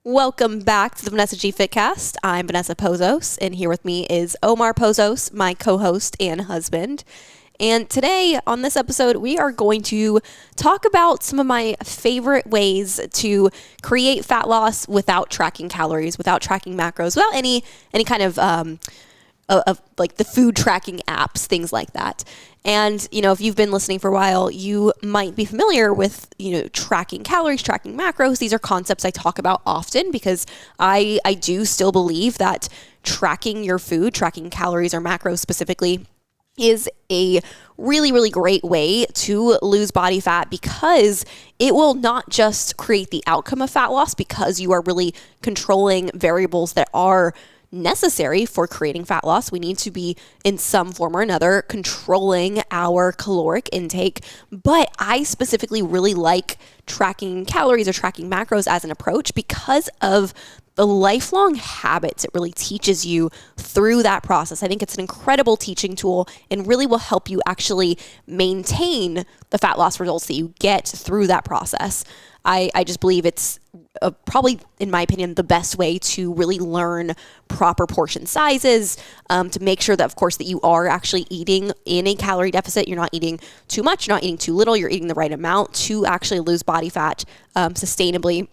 Welcome back to the Vanessa G Fitcast. I'm Vanessa Pozos, and here with me is Omar Pozos, my co-host and husband. And today on this episode, we are going to talk about some of my favorite ways to create fat loss without tracking calories, without tracking macros, without any kind of like the food tracking apps, things like that. And, if you've been listening for a while, you might be familiar with, tracking calories, tracking macros. These are concepts I talk about often because I do still believe that tracking your food, tracking calories or macros specifically, is a really, really great way to lose body fat because it will not just create the outcome of fat loss because you are really controlling variables that are necessary for creating fat loss. We need to be in some form or another controlling our caloric intake. But I specifically really like tracking calories or tracking macros as an approach because of the lifelong habits it really teaches you through that process. I think it's an incredible teaching tool and really will help you actually maintain the fat loss results that you get through that process. I just believe it's probably, in my opinion, the best way to really learn proper portion sizes, to make sure that, of course, that you are actually eating in a calorie deficit. You're not eating too much, you're not eating too little, you're eating the right amount to actually lose body fat sustainably.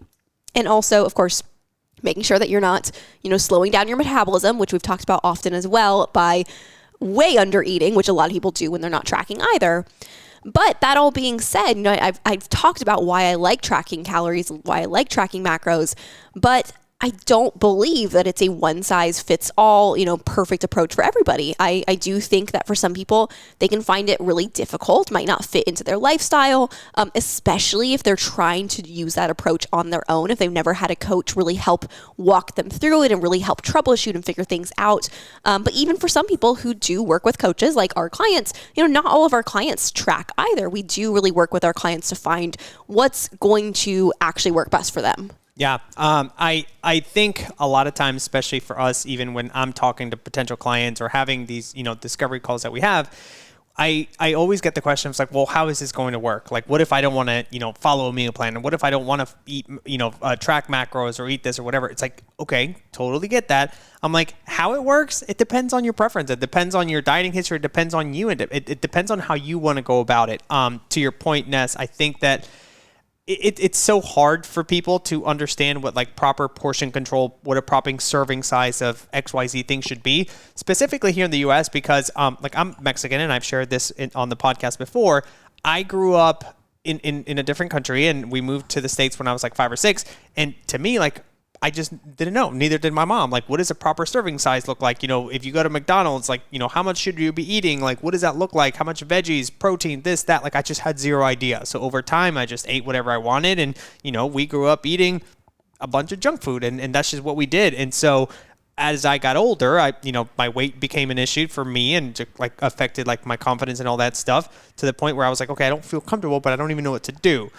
And also, of course, making sure that you're not, slowing down your metabolism, which we've talked about often as well, by way under eating, which a lot of people do when they're not tracking either. But that all being said, I've talked about why I like tracking calories, why I like tracking macros, but I don't believe that it's a one-size-fits-all, perfect approach for everybody. I do think that for some people, they can find it really difficult, might not fit into their lifestyle, especially if they're trying to use that approach on their own, if they've never had a coach really help walk them through it and really help troubleshoot and figure things out. But even for some people who do work with coaches, like our clients, not all of our clients track either. We do really work with our clients to find what's going to actually work best for them. Yeah. I think a lot of times, especially for us, even when I'm talking to potential clients or having these, discovery calls that we have, I always get the questions like, well, how is this going to work? Like, what if I don't want to, follow a meal plan? And what if I don't want to eat, track macros or eat this or whatever? It's like, okay, totally get that. I'm like, how it works? It depends on your preference. It depends on your dieting history. It depends on you. And it depends on how you want to go about it. To your point, Ness, I think that it's so hard for people to understand what like proper portion control, what a proper serving size of XYZ things should be, specifically here in the US, because like I'm Mexican and I've shared this on the podcast before. I grew up in a different country and we moved to the States when I was like 5 or 6. And to me, like, I just didn't know. Neither did my mom. Like, what does a proper serving size look like? If you go to McDonald's, like, how much should you be eating? Like, what does that look like? How much veggies, protein, this, that? Like, I just had zero idea. So over time, I just ate whatever I wanted. And, we grew up eating a bunch of junk food and that's just what we did. And so as I got older, my weight became an issue for me and just, like, affected like my confidence and all that stuff to the point where I was like, okay, I don't feel comfortable, but I don't even know what to do.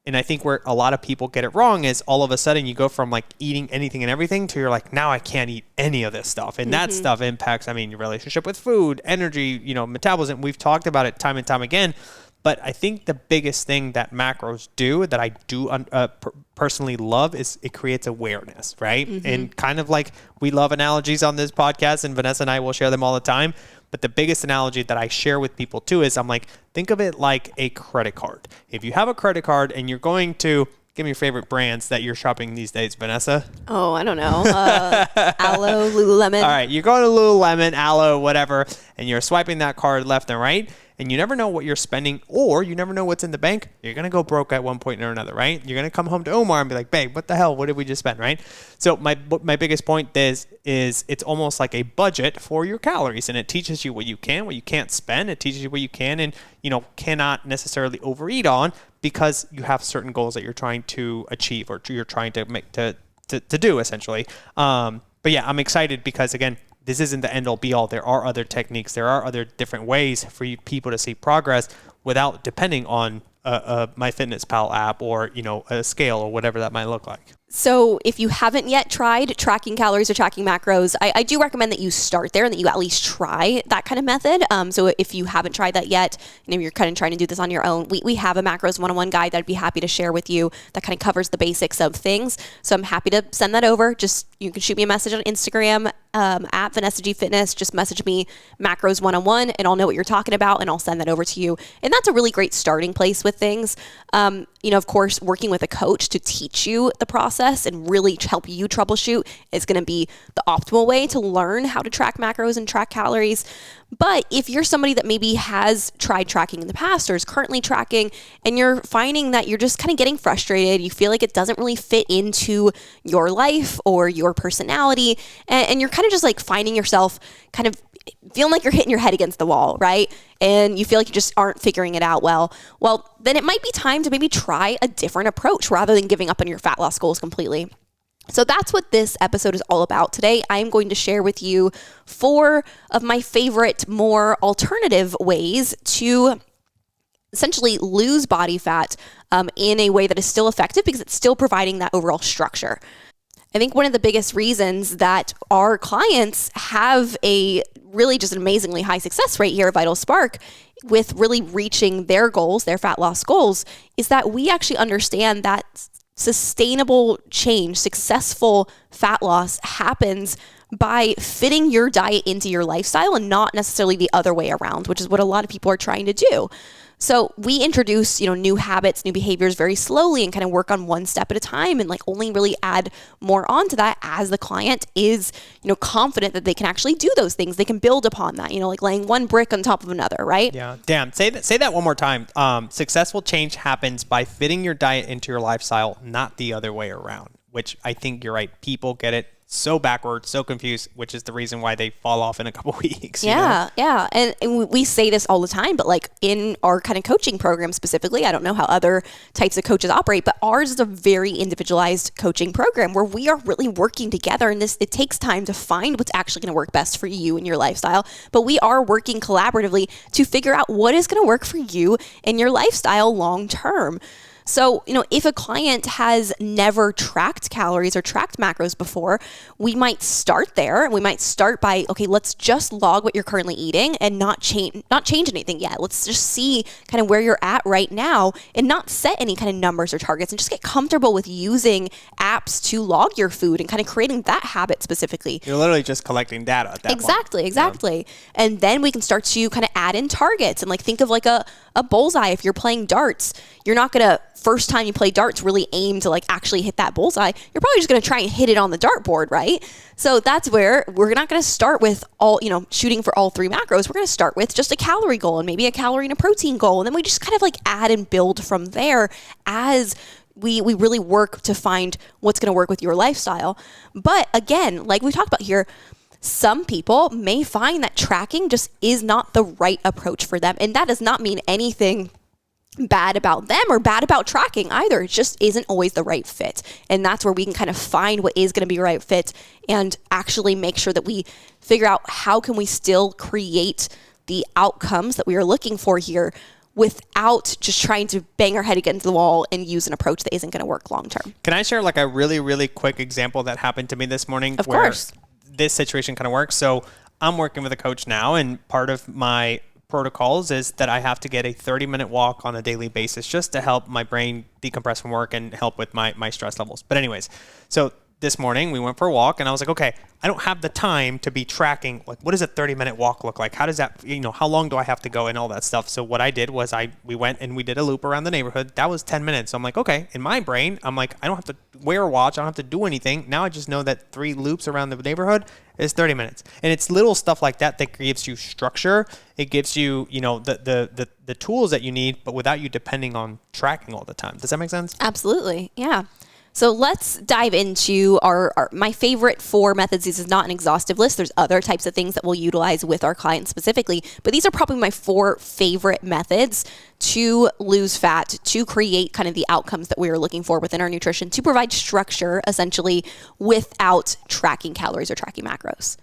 And I think where a lot of people get it wrong is all of a sudden you go from like eating anything and everything to you're like, now I can't eat any of this stuff. And that stuff impacts, your relationship with food, energy, metabolism. We've talked about it time and time again. But I think the biggest thing that macros do that I do personally love is it creates awareness, right? And kind of like we love analogies on this podcast and Vanessa and I will share them all the time. But the biggest analogy that I share with people too is I'm like, think of it like a credit card. If you have a credit card and you're going to, give me your favorite brands that you're shopping these days, Vanessa. Oh, I don't know. Aloe, Lululemon. All right, you're going to Lululemon, Aloe, whatever, and you're swiping that card left and right. And you never know what you're spending or you never know what's in the bank. You're going to go broke at one point or another, right? You're going to come home to Omar and be like, babe, what the hell? What did we just spend, right? So my biggest point is it's almost like a budget for your calories. And it teaches you what you can, what you can't spend. It teaches you what you can and, cannot necessarily overeat on because you have certain goals that you're trying to achieve or you're trying to make to do essentially. But yeah, I'm excited because again, this isn't the end all be all. There are other techniques. There are other different ways for you people to see progress without depending on a MyFitnessPal app or, a scale or whatever that might look like. So if you haven't yet tried tracking calories or tracking macros, I do recommend that you start there and that you at least try that kind of method. So if you haven't tried that yet, you're kind of trying to do this on your own, we have a macros 101 guide that I'd be happy to share with you that kind of covers the basics of things. So I'm happy to send that over. Just, you can shoot me a message on Instagram at Vanessa G Fitness. Just message me macros 101 and I'll know what you're talking about and I'll send that over to you. And that's a really great starting place with things. Of course, working with a coach to teach you the process and really help you troubleshoot is going to be the optimal way to learn how to track macros and track calories. But if you're somebody that maybe has tried tracking in the past or is currently tracking and you're finding that you're just kind of getting frustrated, you feel like it doesn't really fit into your life or your personality, and you're kind of just like finding yourself kind of feeling like you're hitting your head against the wall, right? And you feel like you just aren't figuring it out well, then it might be time to maybe try a different approach rather than giving up on your fat loss goals completely. So that's what this episode is all about today. I'm going to share with you 4 of my favorite, more alternative ways to essentially lose body fat in a way that is still effective because it's still providing that overall structure. I think one of the biggest reasons that our clients have a really just an amazingly high success rate here at Vital Spark with really reaching their goals, their fat loss goals, is that we actually understand that sustainable change, successful fat loss happens by fitting your diet into your lifestyle and not necessarily the other way around, which is what a lot of people are trying to do. So we introduce, new habits, new behaviors very slowly and kind of work on one step at a time and only really add more onto that as the client is, confident that they can actually do those things. They can build upon that, like laying one brick on top of another, right? Yeah. Damn. Say that one more time. Successful change happens by fitting your diet into your lifestyle, not the other way around, which I think you're right. People get it so backwards, so confused, which is the reason why they fall off in a couple weeks. Yeah. And we say this all the time, but in our kind of coaching program specifically, I don't know how other types of coaches operate, but ours is a very individualized coaching program where we are really working together. And it takes time to find what's actually going to work best for you and your lifestyle. But we are working collaboratively to figure out what is going to work for you and your lifestyle long term. So, if a client has never tracked calories or tracked macros before, we might start there. We might start by, okay, let's just log what you're currently eating and not change anything yet. Let's just see kind of where you're at right now and not set any kind of numbers or targets and just get comfortable with using apps to log your food and kind of creating that habit specifically. You're literally just collecting data at that point. Exactly. Yeah. And then we can start to kind of add in targets and think of a bullseye. If you're playing darts, you're not going to, first time you play darts, really aim to actually hit that bullseye. You're probably just going to try and hit it on the dartboard, right? So that's where we're not going to start with all, shooting for all 3 macros. We're going to start with just a calorie goal and maybe a calorie and a protein goal. And then we just kind of add and build from there as we really work to find what's going to work with your lifestyle. But again, like we talked about here, some people may find that tracking just is not the right approach for them. And that does not mean anything bad about them or bad about tracking either. It just isn't always the right fit. And that's where we can kind of find what is going to be the right fit and actually make sure that we figure out how can we still create the outcomes that we are looking for here without just trying to bang our head against the wall and use an approach that isn't going to work long term. Can I share a really, really quick example that happened to me this morning? Of course. This situation kind of works. So I'm working with a coach now, and part of my protocols is that I have to get a 30-minute walk on a daily basis just to help my brain decompress from work and help with my stress levels. But anyways, so this morning we went for a walk and I was like, okay, I don't have the time to be tracking, what does a 30-minute walk look like? How does that, how long do I have to go and all that stuff? So what I did was we went and we did a loop around the neighborhood. That was 10 minutes. So I'm like, okay, in my brain, I'm like, I don't have to wear a watch. I don't have to do anything. Now I just know that 3 loops around the neighborhood is 30 minutes. And it's little stuff like that gives you structure. It gives you, the tools that you need, but without you depending on tracking all the time. Does that make sense? Absolutely. Yeah. So let's dive into my favorite 4 methods. This is not an exhaustive list. There's other types of things that we'll utilize with our clients specifically, but these are probably my 4 favorite methods to lose fat, to create kind of the outcomes that we are looking for within our nutrition, to provide structure essentially without tracking calories or tracking macros.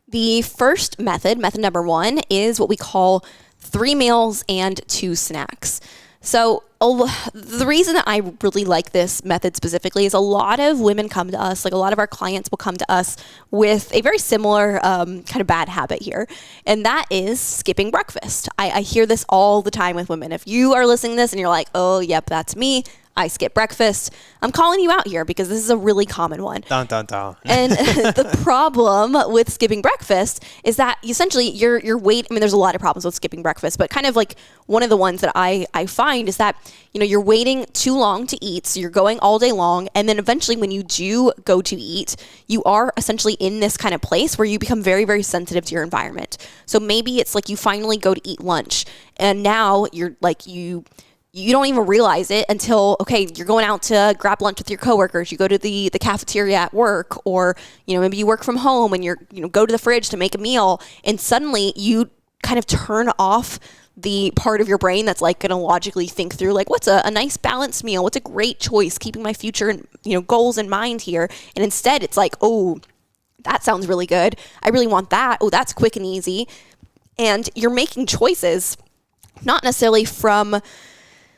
The first method number 1, is what we call 3 meals and 2 snacks. So the reason that I really like this method specifically is a lot of women come to us, like a lot of our clients will come to us with a very similar kind of bad habit here. And that is skipping breakfast. I hear this all the time with women. If you are listening to this and you're like, oh, yep, that's me, I skip breakfast, I'm calling you out here because this is a really common one. Dun, dun, dun. And the problem with skipping breakfast is that essentially you're waiting. I mean, there's a lot of problems with skipping breakfast, but kind of like one of the ones that I find is that, you're waiting too long to eat. So you're going all day long. And then eventually when you do go to eat, you are essentially in this kind of place where you become very, very sensitive to your environment. So maybe it's like you finally go to eat lunch and now you're like, you don't even realize it until, okay, you're going out to grab lunch with your coworkers. You go to the cafeteria at work, or, maybe you work from home and go to the fridge to make a meal. And suddenly you kind of turn off the part of your brain that's like going to logically think through like, what's a nice balanced meal? What's a great choice? Keeping my future, goals in mind here. And instead it's like, oh, that sounds really good. I really want that. Oh, that's quick and easy. And you're making choices, not necessarily from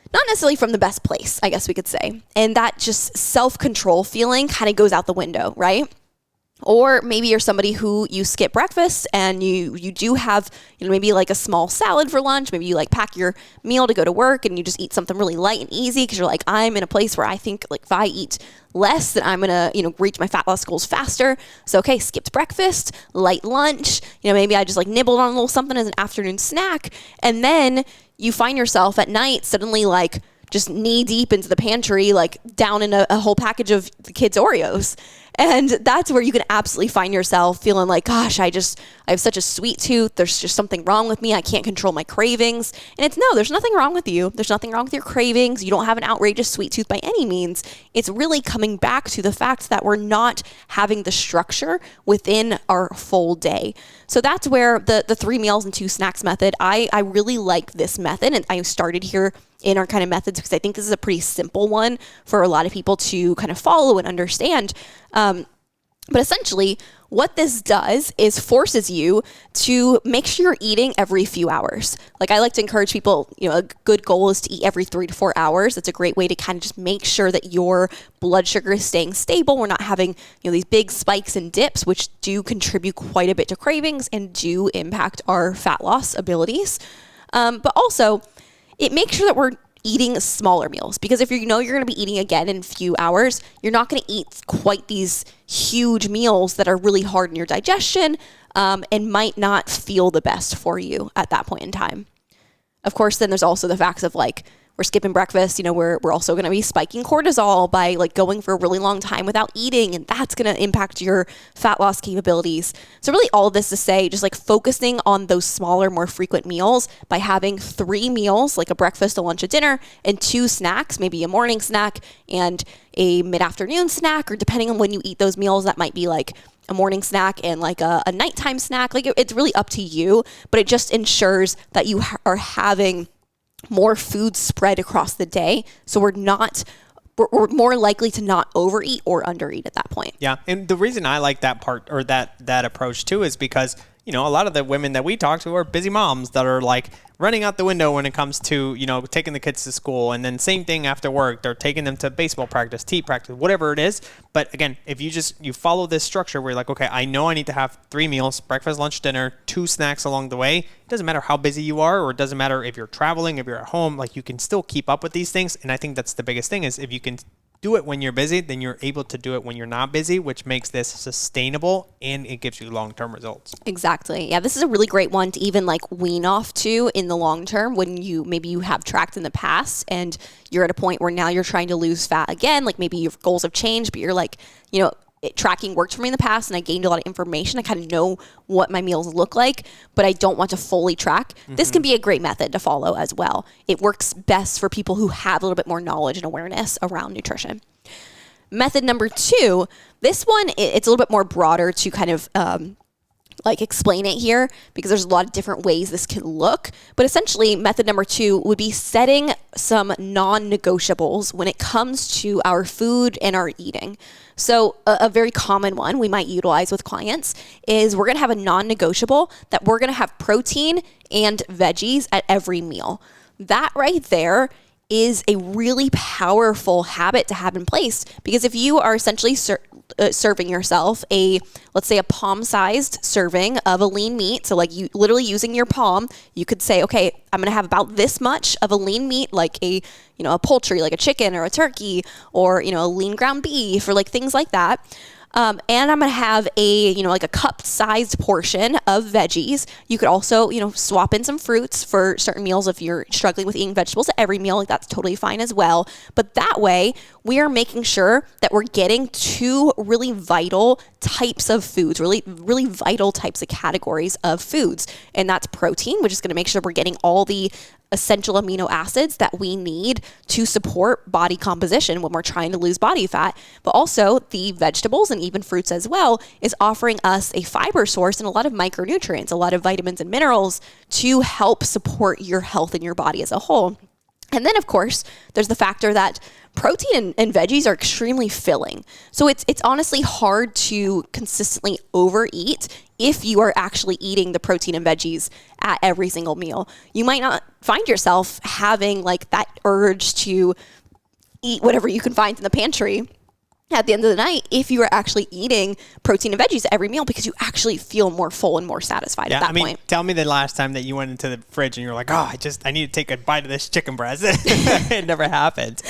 the best place, I guess we could say. And that just self-control feeling kind of goes out the window, right? Or maybe you're somebody who you skip breakfast and you do have, maybe like a small salad for lunch. Maybe you like pack your meal to go to work and you just eat something really light and easy because you're like, I'm in a place where I think like if I eat less, then I'm going to, reach my fat loss goals faster. So, okay, skipped breakfast, light lunch, maybe I just like nibbled on a little something as an afternoon snack. And then you find yourself at night suddenly like just knee deep into the pantry, like down in a whole package of the kids' Oreos. And that's where you can absolutely find yourself feeling like, gosh, I have such a sweet tooth. There's just something wrong with me. I can't control my cravings. And it's no, there's nothing wrong with you. There's nothing wrong with your cravings. You don't have an outrageous sweet tooth by any means. It's really coming back to the fact that we're not having the structure within our full day. So that's where the 3 meals and 2 snacks method, I really like this method. And I started here in our kind of methods because I think this is a pretty simple one for a lot of people to kind of follow and understand. But essentially what this does is forces you to make sure you're eating every few hours. Like I like to encourage people, a good goal is to eat every 3 to 4 hours. That's a great way to kind of just make sure that your blood sugar is staying stable. We're not having, these big spikes and dips, which do contribute quite a bit to cravings and do impact our fat loss abilities. But also it makes sure that we're eating smaller meals, because if you're going to be eating again in a few hours, you're not going to eat quite these huge meals that are really hard in your digestion and might not feel the best for you at that point in time. Of course, then there's also the facts of like, we're skipping breakfast, we're also going to be spiking cortisol by like going for a really long time without eating, and that's going to impact your fat loss capabilities. So really all of this to say, just like focusing on those smaller, more frequent meals by having 3 meals, like a breakfast, a lunch, a dinner, and 2 snacks, maybe a morning snack and a mid-afternoon snack, or depending on when you eat those meals, that might be like a morning snack and like a nighttime snack. Like it's really up to you, but it just ensures that you are having more food spread across the day. So we're more likely to not overeat or undereat at that point. Yeah. And the reason I like that part or that approach too is because, a lot of the women that we talk to are busy moms that are like running out the window when it comes to, taking the kids to school. And then same thing after work, they're taking them to baseball practice, tea practice, whatever it is. But again, if you follow this structure where you're like, okay, I know I need to have 3 meals, breakfast, lunch, dinner, 2 snacks along the way. It doesn't matter how busy you are, or it doesn't matter if you're traveling, if you're at home, like you can still keep up with these things. And I think that's the biggest thing is if you can do it when you're busy, then you're able to do it when you're not busy, which makes this sustainable and it gives you long-term results. Exactly. Yeah, this is a really great one to even like wean off to in the long term when maybe you have tracked in the past and you're at a point where now you're trying to lose fat again. Like maybe your goals have changed, but you're like, tracking worked for me in the past and I gained a lot of information. I kind of know what my meals look like, but I don't want to fully track. This can be a great method to follow as well. It works best for people who have a little bit more knowledge and awareness around nutrition. Method number 2, this one, it's a little bit more broader to kind of like explain it here because there's a lot of different ways this can look. But essentially, method number 2 would be setting some non-negotiables when it comes to our food and our eating. So a very common one we might utilize with clients is we're going to have a non-negotiable that we're going to have protein and veggies at every meal. That right there is a really powerful habit to have in place, because if you are essentially serving yourself let's say a palm-sized serving of a lean meat, so like you literally using your palm, you could say, okay, I'm going to have about this much of a lean meat, like a poultry, like a chicken or a turkey, or a lean ground beef, or like things like that. And I'm going to have like a cup-sized portion of veggies. You could also, swap in some fruits for certain meals if you're struggling with eating vegetables at every meal. Like, that's totally fine as well. But that way, we are making sure that we're getting two really vital types of foods, really, really vital types of categories of foods. And that's protein, which is going to make sure we're getting all the essential amino acids that we need to support body composition when we're trying to lose body fat. But also the vegetables and even fruits as well is offering us a fiber source and a lot of micronutrients, a lot of vitamins and minerals to help support your health in your body as a whole. And then, of course, there's the factor that protein and veggies are extremely filling. So it's honestly hard to consistently overeat if you are actually eating the protein and veggies at every single meal. You might not find yourself having like that urge to eat whatever you can find in the pantry at the end of the night if you are actually eating protein and veggies at every meal, because you actually feel more full and more satisfied at that point. Tell me the last time that you went into the fridge and you're like, I need to take a bite of this chicken breast. It never happened.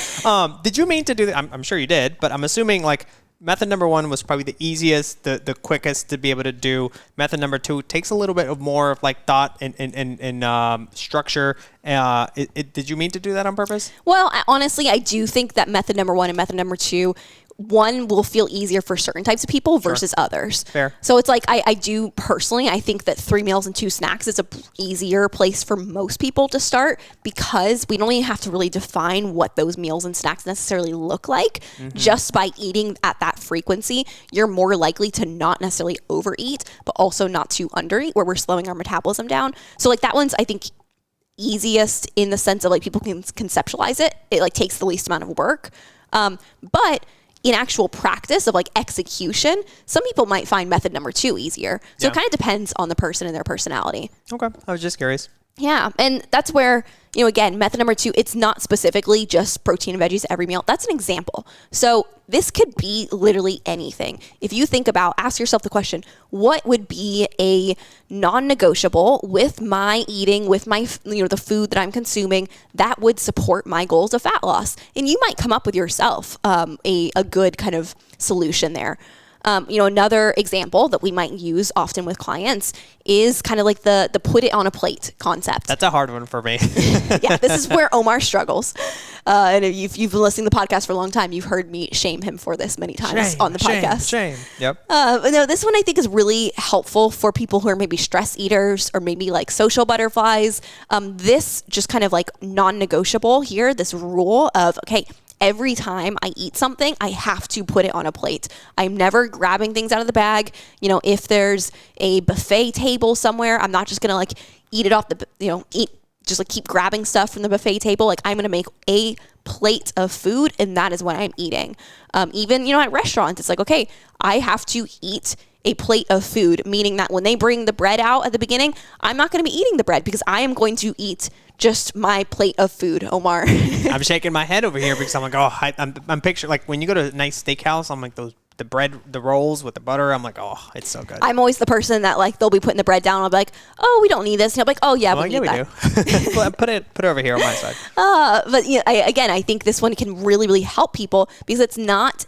Did you mean to do that? I'm sure you did, but I'm assuming like method number one was probably the easiest, the quickest to be able to do. Method number two takes a little bit of more of like thought and structure. Did you mean to do that on purpose? Well, honestly, I do think that method number one and method number two, one will feel easier for certain types of people versus others. Fair. So it's like, I do personally, I think that 3 meals and 2 snacks is a easier place for most people to start, because we don't even have to really define what those meals and snacks necessarily look like. Mm-hmm. Just by eating at that frequency, you're more likely to not necessarily overeat, but also not to undereat, where we're slowing our metabolism down. So like that one's, I think, easiest in the sense of like people can conceptualize it. It like takes the least amount of work. But in actual practice of like execution, some people might find method number 2 easier. So it kind of depends on the person and their personality. Okay. I was just curious. Yeah. And that's where, again, method number 2, it's not specifically just protein and veggies every meal. That's an example. So this could be literally anything. If you think about, ask yourself the question, what would be a non-negotiable with my eating, with my, the food that I'm consuming that would support my goals of fat loss? And you might come up with yourself a good kind of solution there. Another example that we might use often with clients is kind of like the put it on a plate concept. That's a hard one for me. Yeah, this is where Omar struggles. And if you've been listening to the podcast for a long time, you've heard me shame him for this many times on the podcast. Shame. Yep. No, this one I think is really helpful for people who are maybe stress eaters or maybe like social butterflies. This just kind of like non-negotiable here, this rule of, okay, every time I eat something, I have to put it on a plate. I'm never grabbing things out of the bag. If there's a buffet table somewhere, I'm not just going to like eat it off just like keep grabbing stuff from the buffet table. Like, I'm going to make a plate of food, and that is what I'm eating. Even, at restaurants, it's like, okay, I have to eat a plate of food, meaning that when they bring the bread out at the beginning, I'm not going to be eating the bread because I am going to eat just my plate of food, Omar. I'm shaking my head over here because I'm like, I'm picturing, like, when you go to a nice steakhouse, I'm like, the bread, the rolls with the butter, I'm like, oh, it's so good. I'm always the person that like, they'll be putting the bread down, and I'll be like, oh, we don't need this. And I'll be like, oh yeah, we need that. Do. put it over here on my side. But I think this one can really, really help people because it's not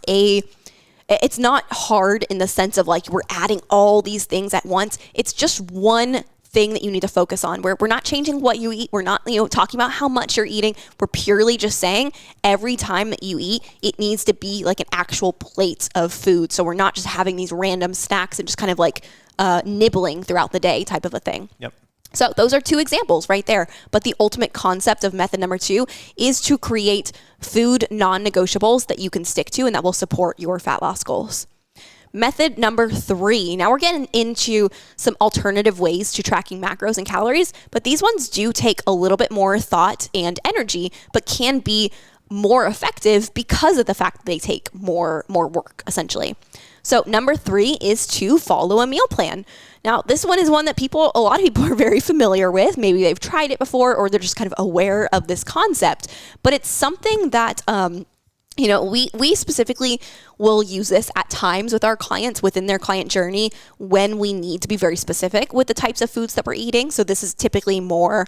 hard in the sense of like we're adding all these things at once. It's just one thing that you need to focus on, where we're not changing what you eat. We're not, talking about how much you're eating. We're purely just saying every time that you eat, it needs to be like an actual plate of food. So we're not just having these random snacks and just kind of like nibbling throughout the day type of a thing. Yep. So those are 2 examples right there. But the ultimate concept of method number 2 is to create food non-negotiables that you can stick to and that will support your fat loss goals. Method number 3. Now we're getting into some alternative ways to tracking macros and calories, but these ones do take a little bit more thought and energy, but can be more effective because of the fact that they take more work, essentially. So number 3 is to follow a meal plan. Now, this one is one that a lot of people are very familiar with. Maybe they've tried it before, or they're just kind of aware of this concept. But it's something that, we specifically will use this at times with our clients within their client journey when we need to be very specific with the types of foods that we're eating. So this is typically more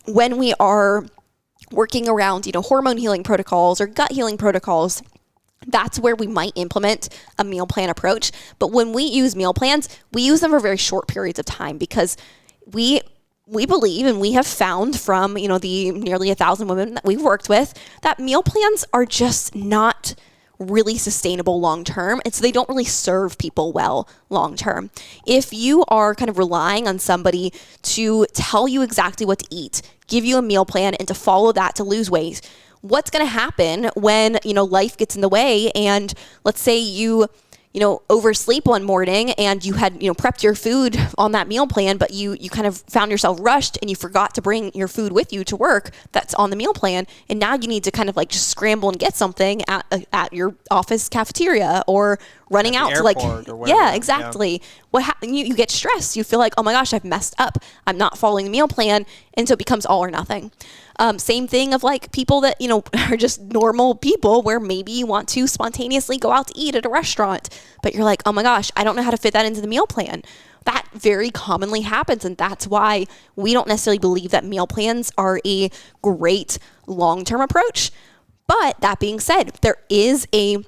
when we are working around, hormone healing protocols or gut healing protocols. That's where we might implement a meal plan approach. But when we use meal plans, we use them for very short periods of time because we believe, and we have found from, the nearly 1,000 women that we've worked with, that meal plans are just not really sustainable long term. And so they don't really serve people well long term. If you are kind of relying on somebody to tell you exactly what to eat, give you a meal plan, and to follow that to lose weight, what's going to happen when, life gets in the way and let's say you oversleep one morning and you had, prepped your food on that meal plan, but you kind of found yourself rushed and you forgot to bring your food with you to work that's on the meal plan. And now you need to kind of like just scramble and get something at your office cafeteria or running out to yeah, exactly. Yeah. What happened? You get stressed. You feel like, oh my gosh, I've messed up. I'm not following the meal plan. And so it becomes all or nothing. Same thing of like people that, are just normal people where maybe you want to spontaneously go out to eat at a restaurant, but you're like, oh my gosh, I don't know how to fit that into the meal plan. That very commonly happens. And that's why we don't necessarily believe that meal plans are a great long-term approach. But that being said, there is a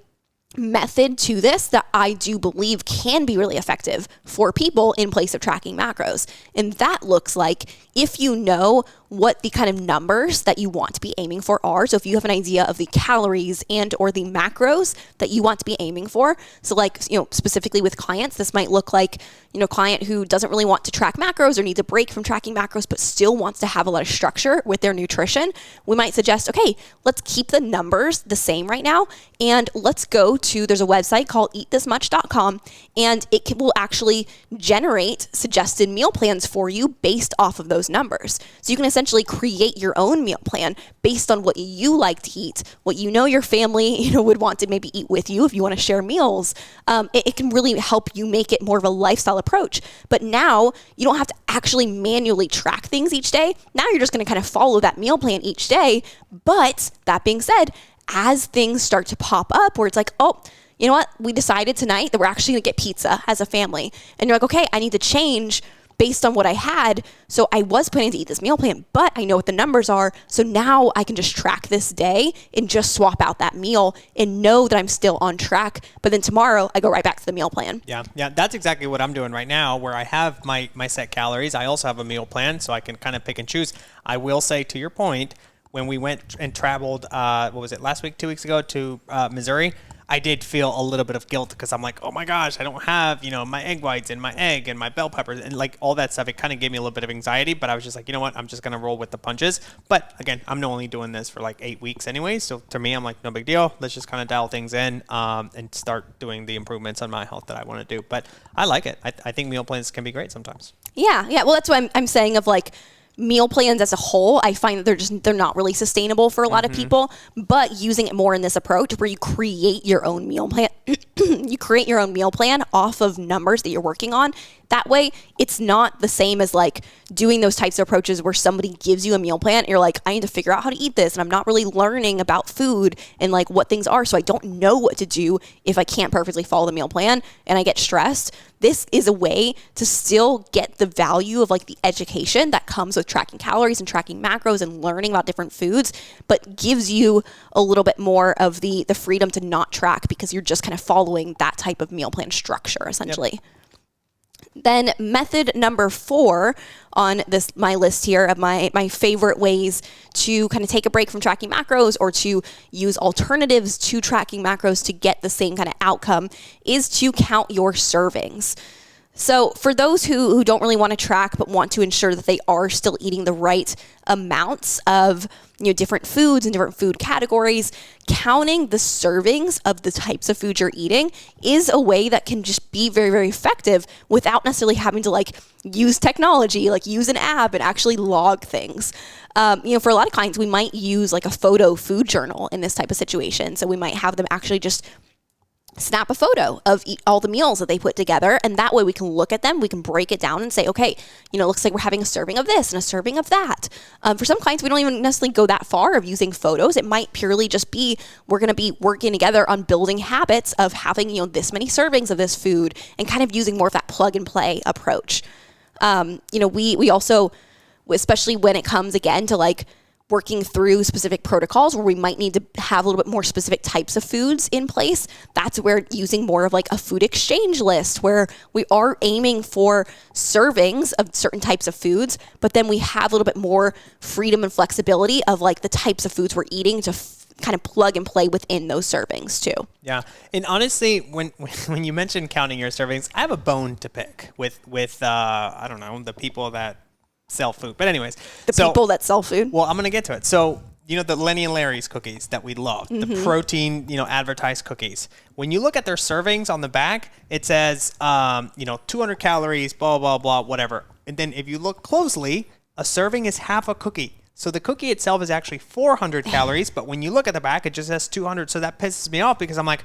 method to this that I do believe can be really effective for people in place of tracking macros. And that looks like if you know what the kind of numbers that you want to be aiming for are. So if you have an idea of the calories and or the macros that you want to be aiming for. So like, specifically with clients, this might look like, client who doesn't really want to track macros or needs a break from tracking macros, but still wants to have a lot of structure with their nutrition. We might suggest, okay, let's keep the numbers the same right now. And let's go to, there's a website called eatthismuch.com, and it will actually generate suggested meal plans for you based off of those numbers. So you can essentially create your own meal plan based on what you like to eat, what your family would want to maybe eat with you if you want to share meals. It can really help you make it more of a lifestyle approach. But now you don't have to actually manually track things each day. Now you're just going to kind of follow that meal plan each day. But that being said, as things start to pop up where it's like, oh, you know what? We decided tonight that we're actually going to get pizza as a family. And you're like, okay, I need to change based on what I had. So I was planning to eat this meal plan, but I know what the numbers are. So now I can just track this day and just swap out that meal and know that I'm still on track. But then tomorrow I go right back to the meal plan. Yeah. That's exactly what I'm doing right now, where I have my set calories. I also have a meal plan, so I can kind of pick and choose. I will say, to your point, when we went and traveled, last week, 2 weeks ago to Missouri, I did feel a little bit of guilt because I'm like, oh my gosh, I don't have, my egg whites and my egg and my bell peppers and like all that stuff. It kind of gave me a little bit of anxiety, but I was just like, you know what? I'm just going to roll with the punches. But again, I'm only doing this for like 8 weeks anyway. So to me, I'm like, no big deal. Let's just kind of dial things in and start doing the improvements on my health that I want to do. But I like it. I think meal plans can be great sometimes. Yeah. Well, that's what I'm saying of like, meal plans as a whole, I find that they're not really sustainable for a lot of people, but using it more in this approach where you create your own meal plan, you create your own meal plan off of numbers that you're working on. That way, it's not the same as like doing those types of approaches where somebody gives you a meal plan and you're like, I need to figure out how to eat this. And I'm not really learning about food and like what things are. So I don't know what to do if I can't perfectly follow the meal plan and I get stressed. This is a way to still get the value of like the education that comes with tracking calories and tracking macros and learning about different foods, but gives you a little bit more of the freedom to not track because you're just kind of following that type of meal plan structure essentially. Yep. Then method number 4 on my list here of my favorite ways to kind of take a break from tracking macros or to use alternatives to tracking macros to get the same kind of outcome is to count your servings. So for those who don't really want to track but want to ensure that they are still eating the right amounts of different foods and different food categories, counting the servings of the types of food you're eating is a way that can just be very, very effective without necessarily having to like use technology, like use an app and actually log things. For a lot of clients, we might use like a photo food journal in this type of situation. So we might have them actually just snap a photo of all the meals that they put together. And that way we can look at them, we can break it down and say, okay, looks like we're having a serving of this and a serving of that. For some clients, we don't even necessarily go that far of using photos. It might purely just be, we're going to be working together on building habits of having, this many servings of this food and kind of using more of that plug and play approach. We also, especially when it comes again to like working through specific protocols where we might need to have a little bit more specific types of foods in place, that's where using more of like a food exchange list where we are aiming for servings of certain types of foods, but then we have a little bit more freedom and flexibility of like the types of foods we're eating to kind of plug and play within those servings too. Yeah. And honestly, when you mentioned counting your servings, I have a bone to pick with I don't know, the people that sell food. But anyways, people that sell food. Well, I'm going to get to it. So, the Lenny and Larry's cookies that we love, the protein, advertised cookies. When you look at their servings on the back, it says, 200 calories, blah, blah, blah, whatever. And then if you look closely, a serving is half a cookie. So the cookie itself is actually 400 calories, but when you look at the back, it just says 200. So that pisses me off because I'm like,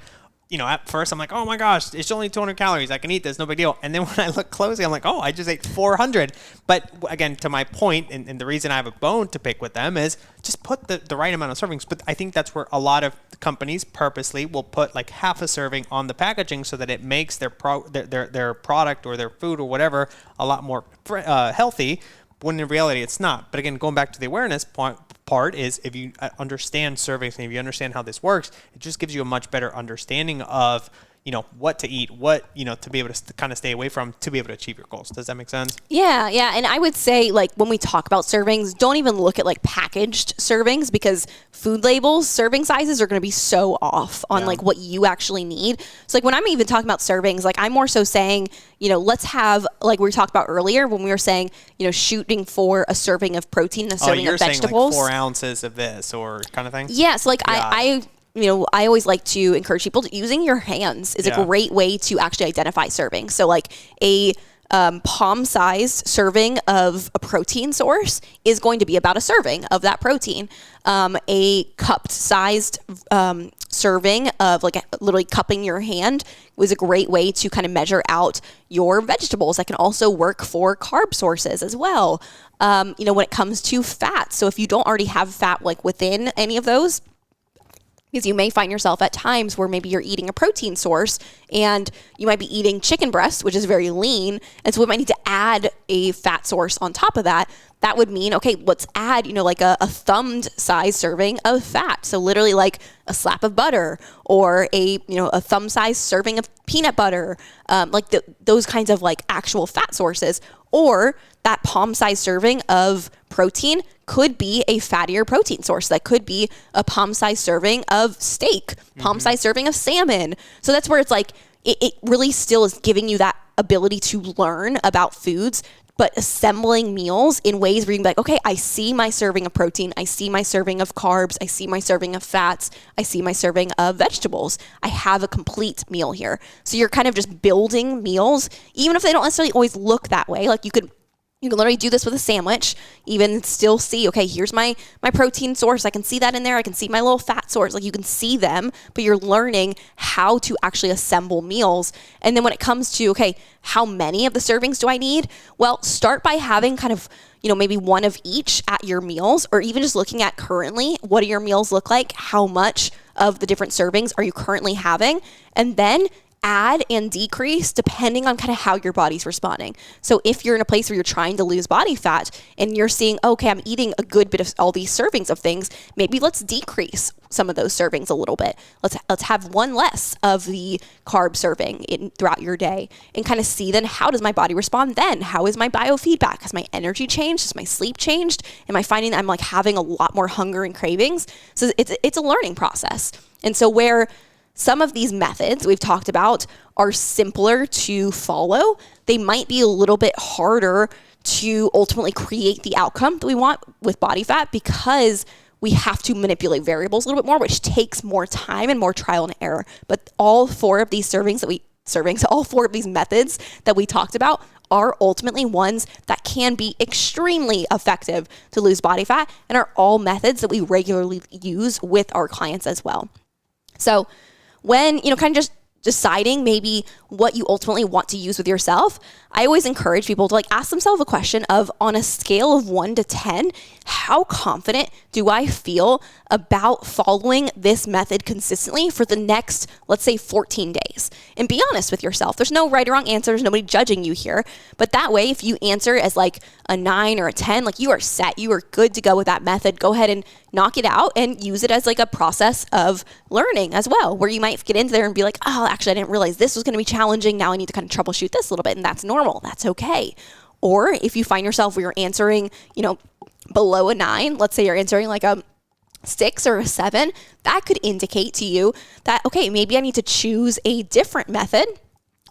at first I'm like, oh my gosh, it's only 200 calories. I can eat this, no big deal. And then when I look closely, I'm like, oh, I just ate 400. But again, to my point, and the reason I have a bone to pick with them is just put the right amount of servings. But I think that's where a lot of companies purposely will put like half a serving on the packaging so that it makes their product or their food or whatever a lot more healthy. When in reality, it's not. But again, going back to the awareness part is if you understand servings and if you understand how this works, it just gives you a much better understanding of, what to eat, what, to be able to kind of stay away from to be able to achieve your goals. Does that make sense? Yeah. And I would say like when we talk about servings, don't even look at like packaged servings because food labels, serving sizes are going to be so off on like what you actually need. So like when I'm even talking about servings, like I'm more so saying, let's have, like we talked about earlier when we were saying, shooting for a serving of protein and a serving of vegetables. Saying like 4 ounces of this or kind of thing? Yeah. So like I always like to encourage people to using your hands is a great way to actually identify servings. So like a palm-sized serving of a protein source is going to be about a serving of that protein. A cup-sized serving of like literally cupping your hand was a great way to kind of measure out your vegetables. That can also work for carb sources as well. When it comes to fat. So if you don't already have fat like within any of those, because you may find yourself at times where maybe you're eating a protein source and you might be eating chicken breast, which is very lean. And so we might need to add a fat source on top of that. That would mean, okay, let's add, like a thumbed size serving of fat. So literally like a slap of butter or a thumb size serving of peanut butter, those kinds of like actual fat sources. Or that palm-sized serving of protein could be a fattier protein source. That could be a palm-sized serving of steak, palm-sized serving of salmon. So that's where it's like, it really still is giving you that ability to learn about foods, but assembling meals in ways where you can be like, okay, I see my serving of protein. I see my serving of carbs. I see my serving of fats. I see my serving of vegetables. I have a complete meal here. So you're kind of just building meals, even if they don't necessarily always look that way. Like you can literally do this with a sandwich, even still see, okay, here's my protein source. I can see that in there. I can see my little fat source. Like you can see them, but you're learning how to actually assemble meals. And then when it comes to, okay, how many of the servings do I need? Well, start by having kind of, maybe one of each at your meals, or even just looking at currently, what do your meals look like? How much of the different servings are you currently having? And then add and decrease depending on kind of how your body's responding. So if you're in a place where you're trying to lose body fat and you're seeing, okay, I'm eating a good bit of all these servings of things, maybe let's decrease some of those servings a little bit. Let's have one less of the carb serving throughout your day and kind of see then how does my body respond then? How is my biofeedback? Has my energy changed? Has my sleep changed? Am I finding that I'm like having a lot more hunger and cravings? So it's a learning process. And so where some of these methods we've talked about are simpler to follow, they might be a little bit harder to ultimately create the outcome that we want with body fat because we have to manipulate variables a little bit more, which takes more time and more trial and error. But all 4 of these all 4 of these methods that we talked about are ultimately ones that can be extremely effective to lose body fat and are all methods that we regularly use with our clients as well. So when, kind of deciding maybe what you ultimately want to use with yourself, I always encourage people to like ask themselves a question of, on a scale of 1 to 10, how confident do I feel about following this method consistently for the next, let's say, 14 days? And be honest with yourself. There's no right or wrong answer. There's nobody judging you here. But that way, if you answer as like a 9 or a 10, like you are set, you are good to go with that method. Go ahead and knock it out and use it as like a process of learning as well, where you might get into there and be like, oh, actually, I didn't realize this was going to be challenging. Now I need to kind of troubleshoot this a little bit. And that's normal. That's okay. Or if you find yourself where you're answering, below a 9, let's say you're answering like a 6 or a 7, that could indicate to you that, okay, maybe I need to choose a different method,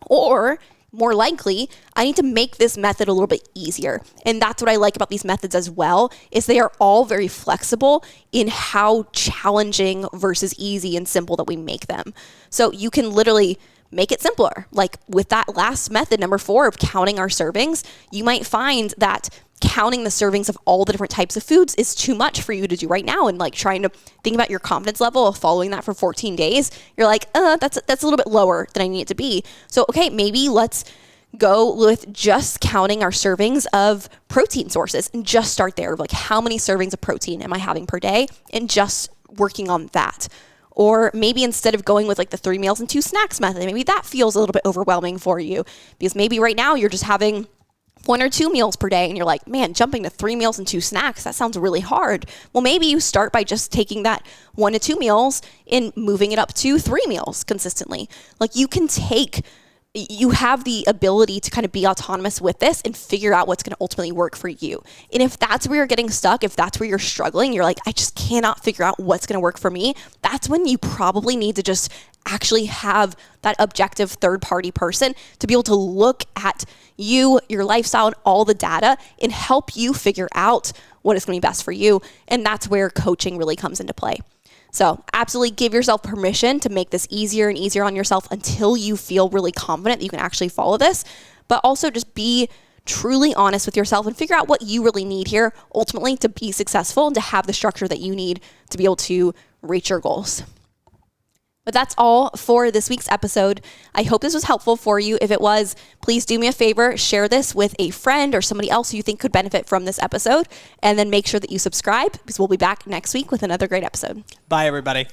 or more likely, I need to make this method a little bit easier. And that's what I like about these methods as well, is they are all very flexible in how challenging versus easy and simple that we make them. So you can literally make it simpler. Like with that last method, number 4 of counting our servings, you might find that counting the servings of all the different types of foods is too much for you to do right now. And like trying to think about your confidence level of following that for 14 days, you're like, that's a little bit lower than I need it to be. So, okay, maybe let's go with just counting our servings of protein sources and just start there. Like, how many servings of protein am I having per day? And just working on that. Or maybe instead of going with like the 3 meals and 2 snacks method, maybe that feels a little bit overwhelming for you, because maybe right now you're just having 1 or 2 meals per day and you're like, man, jumping to 3 meals and 2 snacks, that sounds really hard. Well, maybe you start by just taking that 1 to 2 meals and moving it up to 3 meals consistently. Like you have the ability to kind of be autonomous with this and figure out what's going to ultimately work for you. And if that's where you're getting stuck, if that's where you're struggling, you're like, I just cannot figure out what's going to work for me, that's when you probably need to just actually have that objective third-party person to be able to look at you, your lifestyle, and all the data and help you figure out what is going to be best for you. And that's where coaching really comes into play. So absolutely give yourself permission to make this easier and easier on yourself until you feel really confident that you can actually follow this. But also just be truly honest with yourself and figure out what you really need here ultimately to be successful and to have the structure that you need to be able to reach your goals. But that's all for this week's episode. I hope this was helpful for you. If it was, please do me a favor, share this with a friend or somebody else who you think could benefit from this episode, and then make sure that you subscribe, because we'll be back next week with another great episode. Bye, everybody.